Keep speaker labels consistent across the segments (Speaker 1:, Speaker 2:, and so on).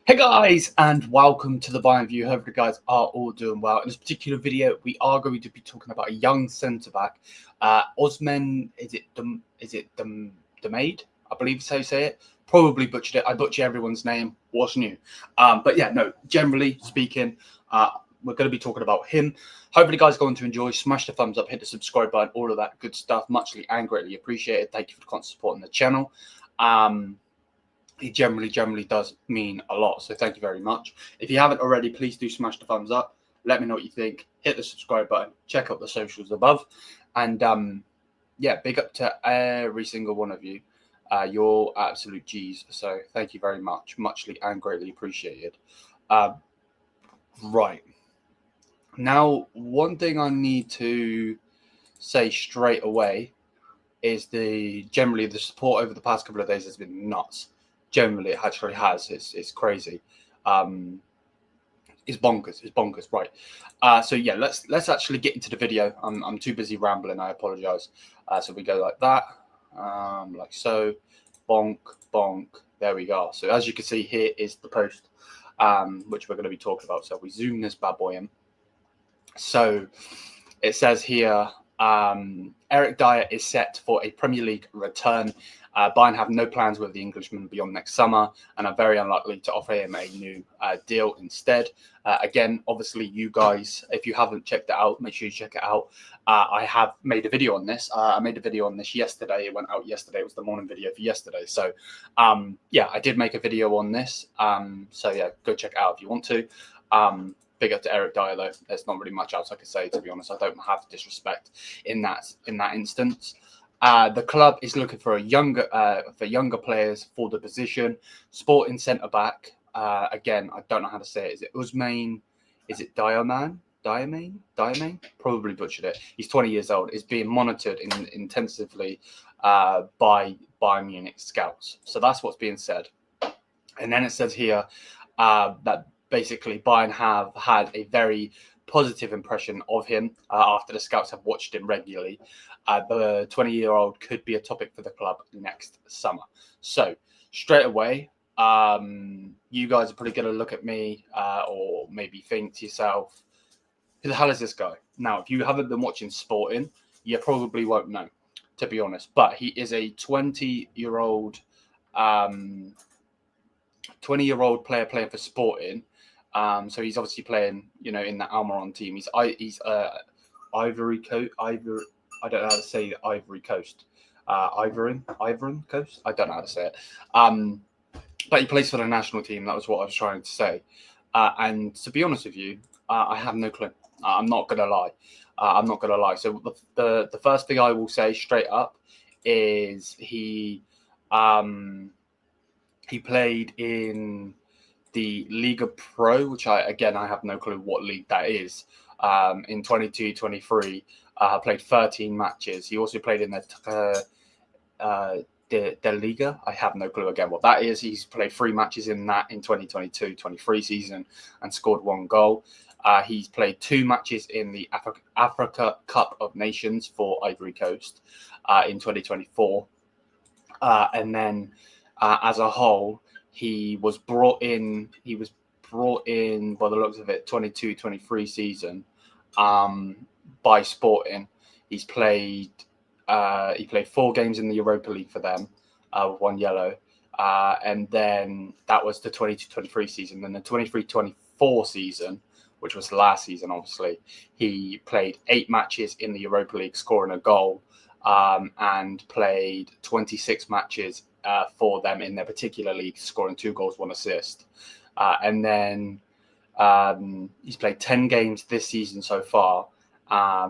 Speaker 1: Hey guys, and welcome to the Bayern View. Hope you guys are all doing well. In this particular video, we are going to be talking about a young centre back, Ousmane. Diomande? I believe is how you say it. Probably butchered it. I butcher everyone's name. What's new? But yeah, no. Generally speaking, we're going to be talking about him. Hopefully, you guys are going to enjoy. Smash the thumbs up, hit the subscribe button, all of that good stuff. Muchly and greatly appreciated. Thank you for the constant support on the channel. It generally does mean a lot. So thank you very much. If you haven't already, please do smash the thumbs up. Let me know what you think. Hit the subscribe button. Check out the socials above. And yeah, big up to every single one of you. You're absolute G's. So thank you very much. Muchly and greatly appreciated. Right. Now, one thing I need to say straight away is generally the support over the past couple of days has been nuts. Generally, it actually has. It's crazy. It's bonkers. Right. So yeah, let's actually get into the video. I'm too busy rambling. I apologize. So we go like that, like so, bonk. There we go. So as you can see, here is the post, which we're going to be talking about. So we zoom this bad boy in. So it says here, Eric Dier is set for a Premier League return. Bayern have no plans with the Englishman beyond next summer and are very unlikely to offer him a new deal instead. Again, obviously, you guys, if you haven't checked it out, make sure you check it out. I have made a video on this. I made a video on this yesterday. It went out yesterday. It was the morning video for yesterday. So, yeah, I did make a video on this. So, yeah, go check it out if you want to. Big up to Eric Dier, though. There's not really much else I could say, to be honest. I don't have disrespect in that instance. The club is looking for younger players for the position. Sporting centre back. Again, I don't know how to say it. Is it Ousmane? Is it Diomande? Probably butchered it. He's 20 years old. Is being monitored intensively by Bayern Munich scouts. So that's what's being said. And then it says here that basically Bayern have had a very positive impression of him after the scouts have watched him regularly. The 20-year-old could be a topic for the club next summer. So straight away, you guys are probably going to look at me or maybe think to yourself, who the hell is this guy? Now, if you haven't been watching Sporting, you probably won't know, to be honest. But he is a 20-year-old player playing for Sporting. So he's obviously playing, in the Almiron team. He's Ivory Coast. I don't know how to say Ivory Coast. Ivory Coast. I don't know how to say it. But he plays for the national team. That was what I was trying to say. And to be honest with you, I have no clue. I'm not gonna lie. So the first thing I will say straight up is he played in the Liga Pro, which I have no clue what league that is. In 22-23, played 13 matches. He also played in the Liga. I have no clue again what that is. He's played 3 matches in that in 2022-23 season and scored 1 goal. He's played 2 matches in the Africa Cup of Nations for Ivory Coast in 2024. And then as a whole, he was brought in by the looks of it, 22-23 season by Sporting. He played 4 games in the Europa League for them, with 1 yellow. And then that was the 22-23 season. Then the 23-24 season, which was last season, obviously, he played 8 matches in the Europa League, scoring a goal, and played 26 matches for them in their particular league, scoring 2 goals, 1 assist. And then he's played 10 games this season so far,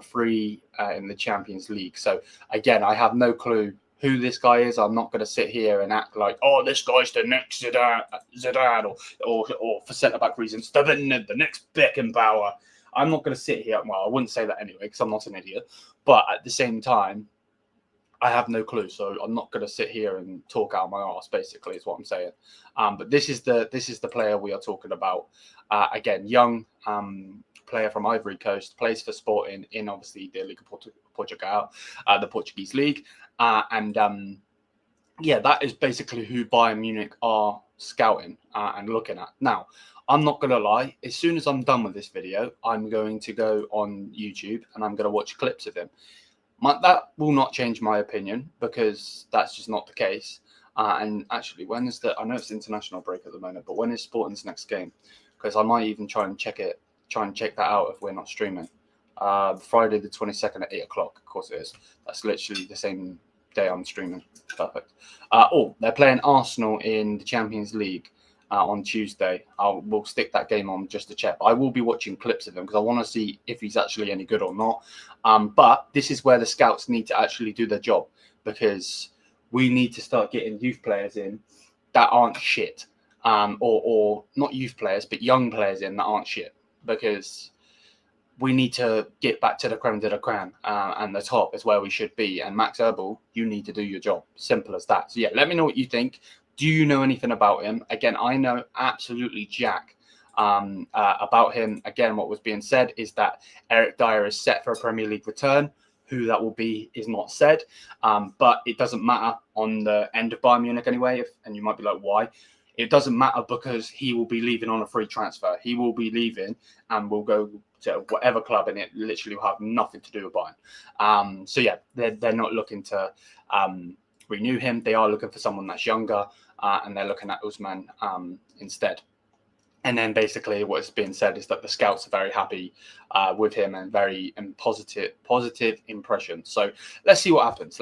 Speaker 1: 3 in the Champions League. So again, I have no clue who this guy is. I'm not going to sit here and act like, oh, this guy's the next Zidane or for centre-back reasons, the next Beckenbauer. I'm not going to sit here. Well, I wouldn't say that anyway because I'm not an idiot. But at the same time, I have no clue, so I'm not going to sit here and talk out my arse. Basically, is what I'm saying. But this is the player we are talking about. Again, young player from Ivory Coast, plays for Sporting in obviously the Liga Portugal, the Portuguese league, and yeah, that is basically who Bayern Munich are scouting and looking at. Now, I'm not going to lie. As soon as I'm done with this video, I'm going to go on YouTube and I'm going to watch clips of him. That will not change my opinion because that's just not the case. And actually, when is I know it's international break at the moment, but when is Sporting's next game? Because I might even try and check that out if we're not streaming. Friday the 22nd at 8 o'clock. Of course it is. That's literally the same day I'm streaming. Perfect. They're playing Arsenal in the Champions League on Tuesday. We'll stick that game on just to check. I will be watching clips of him because I want to see if he's actually any good or not. But this is where the scouts need to actually do their job, because we need to start getting youth players in that aren't shit. Or not youth players, but young players in that aren't shit, because we need to get back to the creme de la creme, and the top is where we should be. And Max Eberl, you need to do your job. Simple as that. So yeah, let me know what you think. Do you know anything about him? Again, I know absolutely jack about him. Again, what was being said is that Eric Dyer is set for a Premier League return. Who that will be is not said, but it doesn't matter on the end of Bayern Munich anyway. And you might be like, why? It doesn't matter because he will be leaving on a free transfer. He will be leaving and will go to whatever club, and it literally will have nothing to do with Bayern. So yeah, they're not looking to renew him. They are looking for someone that's younger, and they're looking at Ousmane instead. And then basically what's being said is that the scouts are very happy with him and very positive impression. So let's see what happens.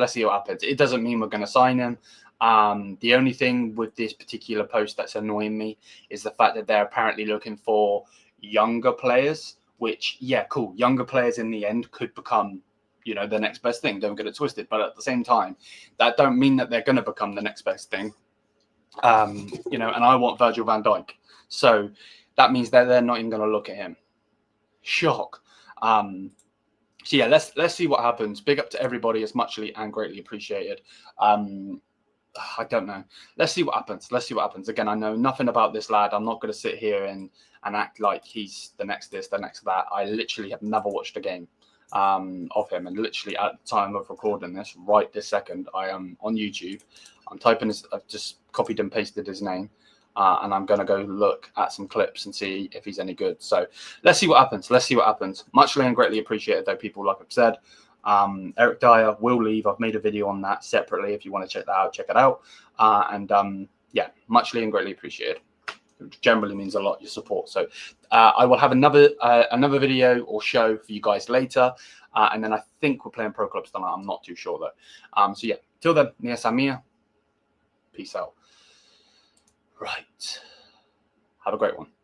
Speaker 1: It doesn't mean we're going to sign him. The only thing with this particular post that's annoying me is the fact that they're apparently looking for younger players, which, yeah, cool. Younger players in the end could become, the next best thing. Don't get it twisted. But at the same time, that don't mean that they're going to become the next best thing. And I want Virgil van Dijk. So that means that they're not even going to look at him. Shock. So yeah, let's see what happens. Big up to everybody. It's muchly and greatly appreciated. I don't know. Let's see what happens. Again, I know nothing about this lad. I'm not going to sit here and act like he's the next this, the next that. I literally have never watched a game of him. And literally at the time of recording this, right this second, I am on YouTube. I've just copied and pasted his name. And I'm going to go look at some clips and see if he's any good. So let's see what happens. Muchly and greatly appreciated, though, people, like I've said. Eric Dyer will leave. I've made a video on that separately. If you want to check that out, check it out. Yeah, muchly and greatly appreciated. It generally means a lot, your support. So I will have another video or show for you guys later. And then I think we're playing Pro Clubs tonight. I'm not too sure, though. So yeah, till then, Nia Samia. Peace out. Right. Have a great one.